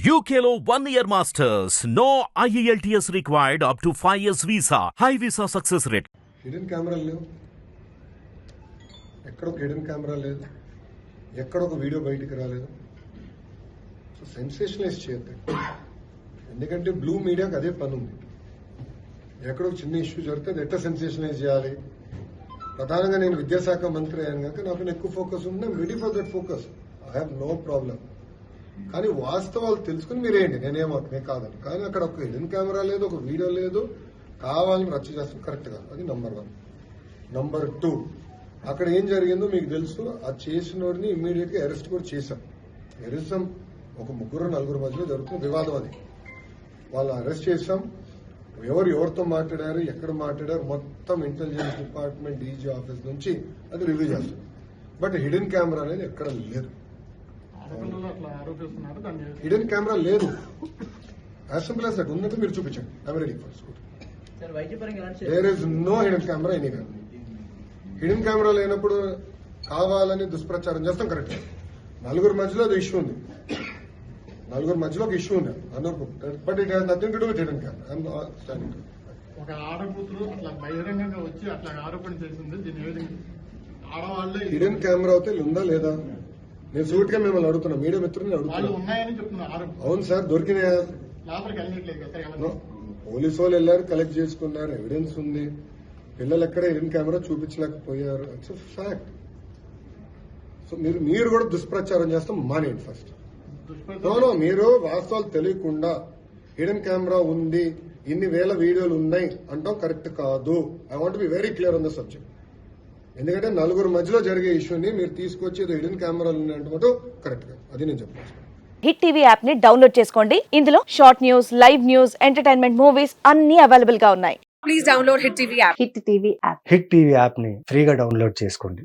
UKLO 1 year masters. No IELTS required up to 5 years visa. High visa success rate. Hidden కెమెరాలు లేవు, ఎక్కడ ఒక hidden camera లేదు, ఎక్కడ ఒక వీడియో బయటికి రాలేదు. సో సెన్సేషనలైజ్ చేయద్దు, ఎందుకంటే బ్లూ మీడియాకి అదే పని ఉంది. ఎక్కడ ఒక చిన్న ఇష్యూ జరిగితే అది ఎట్లా సెన్సేషనలైజ్ చేయాలి. ప్రధానంగా నేను విద్యాశాఖ మంత్రి అయ్యాను కనుక నాకు ఎక్కువ ఫోకస్ ఉంది. Ready for that focus, I have no problem. కానీ వాస్తవాలు తెలుసుకుని మీరేంటి, నేను కాదని. కానీ అక్కడ ఒక హిడెన్ కెమెరా లేదు, ఒక వీడియో లేదు, కావాలని రచ్చ చేస్తాం, కరెక్ట్ కాదు. అది నంబర్ 1. నంబర్ 2, అక్కడ ఏం జరిగిందో మీకు తెలుసు. ఆ చేసిన వాడిని ఇమ్మీడియట్ గా అరెస్ట్ కూడా చేశాం. ఎరిసం ఒక 3-4 మధ్యలో జరుగుతున్న వివాదం అది. వాళ్ళు అరెస్ట్ చేశాం. ఎవరితో మాట్లాడారు, ఎక్కడ మాట్లాడారు, మొత్తం ఇంటెలిజెన్స్ డిపార్ట్మెంట్ డీజీ ఆఫీస్ నుంచి అది రివ్యూ చేస్తాం. బట్ హిడెన్ కెమెరా అనేది ఎక్కడ లేదు. హిడెన్ కెమెరా లేదు. As simple as that. ఉన్నట్టు మీరు చూపించండి. I'm ready for school. There is no hidden camera anywhere. Hidden camera లేనప్పుడు కావాలని దుష్ప్రచారం చేస్తాం, కరెక్ట్. 4 మధ్యలో అది ఇష్యూ ఉంది, 4 మధ్యలో ఒక ఇష్యూ ఉంది అందరూ. But it has nothing to do with hidden camera. I'm standing. ఒక ఆడకూతురు అట్లా బహిరంగంగా వచ్చి అట్లా ఆరోపణ చేసింది. దీని ఆడవాళ్ళే హిడెన్ కెమెరా అయితే ఉందా లేదా నేను సూట్ గా మిమ్మల్ని అడుగుతున్నా, మీడియా మిత్రుని వాళ్ళు అడుగుతున్నా. ఉన్నాయని చెప్తున్నారు. అవును సార్, దొరికినాయా? లోపలికి వెళ్ళట్లేదు కదా సార్. పోలీసు వాళ్ళు వెళ్ళారు, కలెక్ట్ చేసుకున్నారు, ఎవిడెన్స్ ఉంది. పిల్లలు ఎక్కడ హిడెన్ కెమెరా చూపించలేకపోయారు. It's fact. సో మీరు కూడా దుష్ప్రచారం చేస్తాం మానేయండి ఫస్ట్. మీరు వాస్తవాలు తెలియకుండా హిడెన్ కెమెరా ఉంది, ఇన్ని వేల వీడియోలు ఉన్నాయి అంటాం కరెక్ట్ కాదు. I want be very clear on the subject. ఎందుకంటే 4 మధ్యలో జరిగే ఇష్యూని మీరు తీసుకొచ్చి హిడెన్ కెమెరాలు ఉన్నాయంటే కరెక్ట్ కాదు. అది నేను చెప్పాను. హిట్ టీవీ యాప్ ని డౌన్లోడ్ చేసుకోండి. ఇందులో short news, live news, entertainment movies అన్ని అవైలబుల్ గా ఉన్నాయి. Please download hit TV app. Hit TV app ని ఫ్రీగా డౌన్లోడ్ చేసుకోండి.